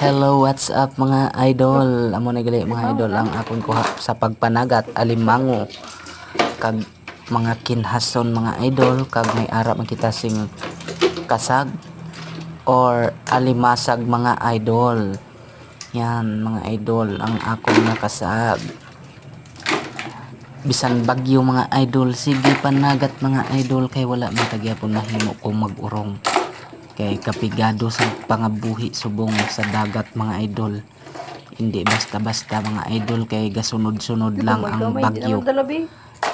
Hello, what's up mga idol? Amo na gali mga idol ang akong kuha sa pagpanagat alimango kag mga kinhason mga idol kag may ara man kita sing kasag or alimasag mga idol. Yan mga idol ang akong nakasag. Bisan bagyo mga idol, sige panagat mga idol kay wala man tagyapon mahimo kung mag-urong. Kay kapigado sa pangabuhi subong sa dagat mga idol. Hindi basta-basta mga idol kay gasunod-sunod lang ang bagyo.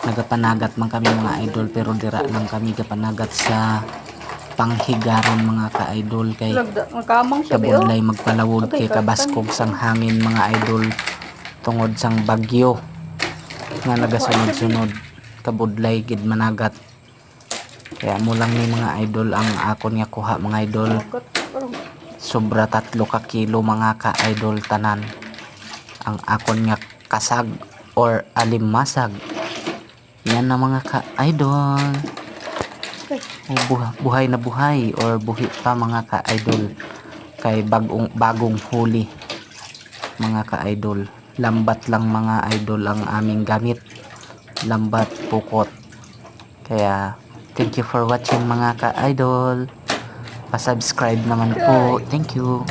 Nagapanagat man kami mga idol pero dira lang kami gapanagat sa panghigaron mga ka-idol kay kabudlay magpalawod kay kabaskog sang hangin mga idol tungod sang bagyo nga nagasunod-sunod kabudlay gid managat. Kaya mo lang ni mga idol ang akon nga kuha mga idol. Sobra 3 ka kilo mga ka-idol tanan. Ang akon nga kasag or alimasag. Yan na mga ka-idol. Buhay na buhay or buhi pa mga ka-idol. Kay bagong huli mga ka-idol. Lambat lang mga idol ang aming gamit. Lambat pukot. Kaya thank you for watching mga ka-idol. Pa-subscribe naman po. Thank you.